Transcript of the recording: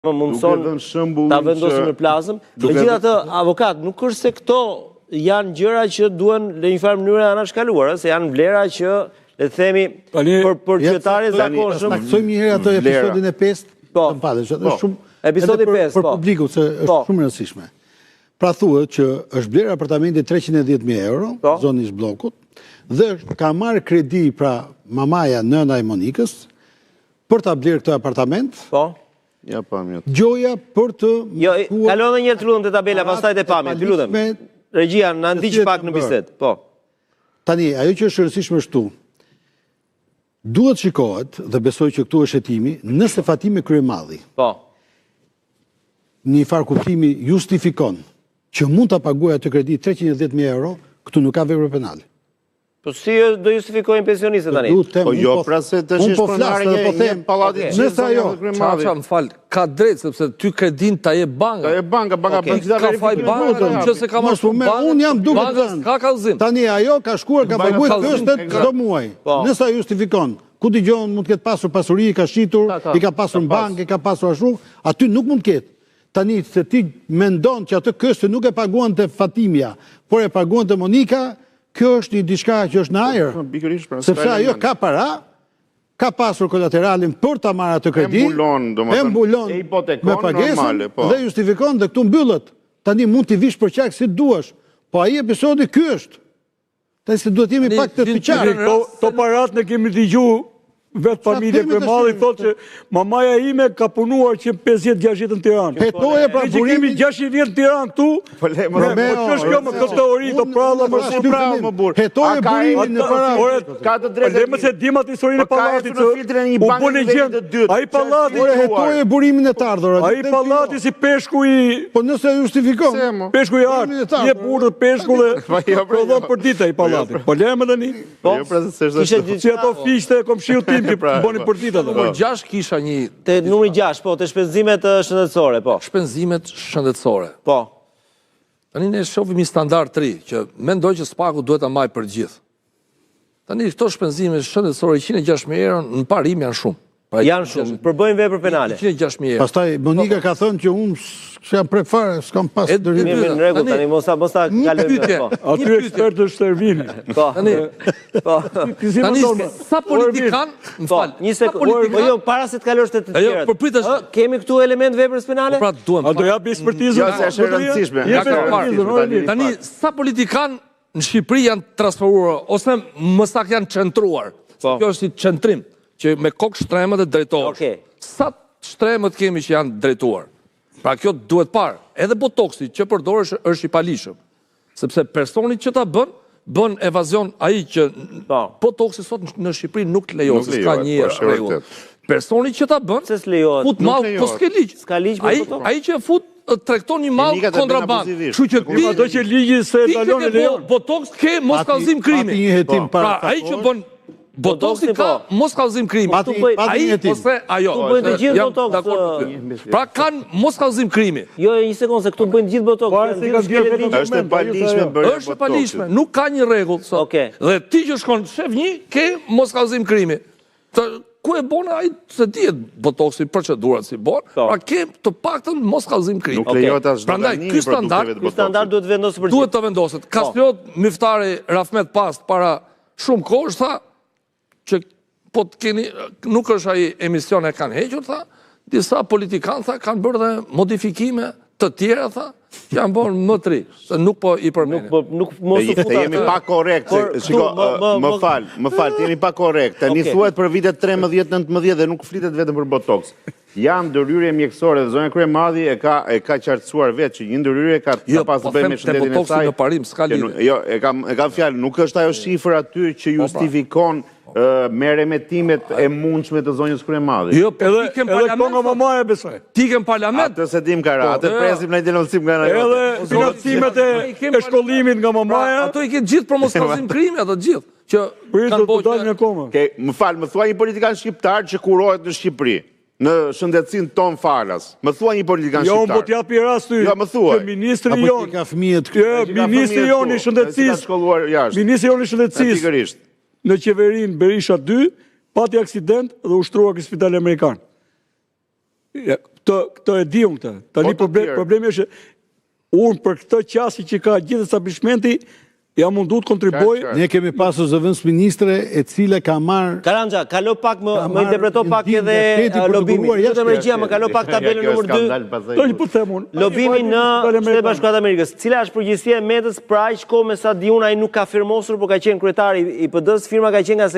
më mundëson ta vendosim në plazëm. Megjithatë, avokat, nuk është se këto janë gjëra që duhen në një farë mënyrë anashkaluar, se janë vlera që le të themi për qytetarët zakonshëm. Taksojmë një herë atë episodin e 5. Episodi 5, për publiku se është shumë e rëndësishme. Pra thuhet që është bler apartamenti 310.000 euro, zoni i Zhbllokut, dhe ka marrë kredi pra mamaja nëna e Monikës për ta blerë këtë apartament. Ja pamjet. Gjoja për të kalon edhe një herë të lutem te tabela, pastaj te pamjet. Të lutem. Regjia, na ndiq pak në bisedë. Po. Tani, ajo që është rëndësishme është këtu. Duhet shikohet, dhe besoj që këtu është hetimi, nëse Fatime Kryemalli. Po. Një farë kuptimi justifikon që mund ta paguajë atë kredi 310.000 euro, këtu nuk ka vepër penale. Po si do justifikojnë pensionistët tani? Po jo, pra se të shish pronare një pallatit nëse ajo, Çaça, më fal, ka drejt sepse ty kredin ta jep banka. Ta jep banka bën gjithë verifikimin. Nëse ka marrë banka, unë jam duke thënë. Ka kallëzim. Tani ajo ka shkuar ka paguajë kështet çdo muaj. Nëse ajo justifikon, ku dëgjon mund të ketë pasur pasuri, ka shitur, i ka pasur në bankë, i ka pasur ashtu, aty nuk mund të ketë. Tani se ti mendon që atë këste nuk e paguante Fatimia, por e paguante Monika, kjo është një diçka që është në ajër, sepse ajo ka para, ka pasur kolateralin për ta marrë atë kredi, e mbulon me pagesën dhe justifikon dhe këtu mbyllet. Tani mund t'i vish për qak si duash, po ai episodi ky është. Tani se duhet jemi pak të qartë. To parat ne kemi dëgjuar vetë familje Kryemalli thotë që mamaja ime ka punuar që 50-60 në Tiranë. Hetoje pra burimin 60 vjet në Tiranë këtu. Po ç'është kjo më këtë teori të pralla më burr. Hetoje burimin në para. Ka të drejtë. Le se dim atë historinë e pallatit që u bën gjë të dytë. Ai pallati hetoje burimin e të ardhurat. Ai pallati si peshku i po nëse justifikon. Peshku i art. Je burrë peshku dhe prodhon për ditë ai pallati. Po lëmë tani. Po si ato fiqte e komshiut tim që bëni për ditë atë. Numri 6 kisha një te numri 6, po, te shpenzimet shëndetësore, po. Shpenzimet shëndetësore. Po. Tani ne shohim një standard 3 që mendoj që Spaku duhet ta majë për gjithë. Tani këto shpenzime shëndetësore 106.000 euro në parim janë shumë. Janë shumë, përbëjnë vepër penale. 106.000 euro. Pastaj Monika ka thënë që unë s'jam prek fare, s'kam pas dërim. Mirë, në rregull, tani mos ta kalojmë. Aty ekspert është Servini. Po. Tani sa politikan, më fal. Një sekondë. Po jo, para se të kalosh te të tjerat. Po pritesh. Kemi këtu element veprës penale? Po pra duam. A do jap ekspertizën? Jo, se është e rëndësishme. Tani sa politikan në Shqipëri janë transferuar ose më saktë janë çentruar. Kjo është si çentrim që me kokë shtremët e drejtorë. Sa shtremët kemi që janë drejtuar? Pra kjo duhet parë. Edhe botoksi që përdorë është i palishëm. Sepse personi që ta bën evazion ai që botoksi sot në Shqipëri nuk lejohet, s'ka një rregull. Personi që ta bën, fut mall, po s'ka ligj. S'ka ligj me botoks. Ai që fut tregton një mall kontraband. Kështu që ti ato që ligji se dalon e lejon. Botoks ke mos kallëzim krimi. Pra ai që bën botoksi ka mos kallëzim krimi. Ai ose ajo. Këtu bëjnë të gjithë botoks. Pra kanë mos kallëzim krimi. Jo, një sekondë se këtu bëjnë gjithë botoks. Është e palishme bërë botoks. Është e palishme, nuk ka një rregull sot. Dhe ti që shkon shef një ke mos kallëzim krimi. Ku e bon ai se dihet botoksi procedurat si bon, pra ke të paktën mos kallëzim krimi. Nuk lejohet as çdo Prandaj ky standard duhet vendosur për gjithë. Duhet të vendoset. Kastriot Miftari Rafmet Past para shumë kohë tha që po të keni, nuk është ai emision e kanë hequr, tha, disa politikanë, tha, kanë bërë dhe modifikime të tjera, tha, që janë bërë më të ri, se nuk po i përmenin. Jemi pa korrekt, më fal, jemi pa korrekt, tani thuhet për vitet 13-19 dhe nuk flitet vetëm për botoks. Janë ndërhyrje mjekësore dhe zonja Kryemalli e ka qartësuar vetë që një ndërhyrje ka pas të bëjë me shëndetin e saj. Jo, po them te botoksi në parim s'ka lidhje. Jo, e kam fjalë, nuk është ajo shifër aty që justifikon me remetimet e mundshme të zonjës Kryemalli. Jo, edhe këto nga mamaja besoj. Ti ke në parlament. Atë se dim kara, atë presim në denoncim nga ajo. Edhe financimet e shkollimit nga mamaja. Ato i ke gjithë për mos kallëzim krimi, ato gjithë. Që kanë bërë. Më fal, më thua një politikan shqiptar që kurohet në Shqipëri. Në shëndetësinë tonë falas. Më thua një politikan shqiptar. Jo, më po t'japi rast ty. Jo, më thuaj. Që ministri jon. Ka fëmijët. Ministri jon i shëndetësisë. Ministri jon i shëndetësisë. Në qeverinë Berisha 2, pati aksident dhe ushtrua ke spitali amerikan. Këtë e di unë këtë. Tani problemi është unë për këtë qasi që ka gjithë establishmenti, jam mundu të kontriboj. Ne kemi pasur zëvendës ministre e cila ka marrë... Karanja, kalo pak, më interpreto pak edhe lobimin. Këtë më regjia, më kalo pak tabelën nëmër 2. Lobimin në Shtetet Bashkuara të Amerikës. Cila është përgjegjësia e Metës për aq kohë me sa di unë ai nuk ka firmosur, por ka qenë kryetari i PD-s, firma ka qenë nga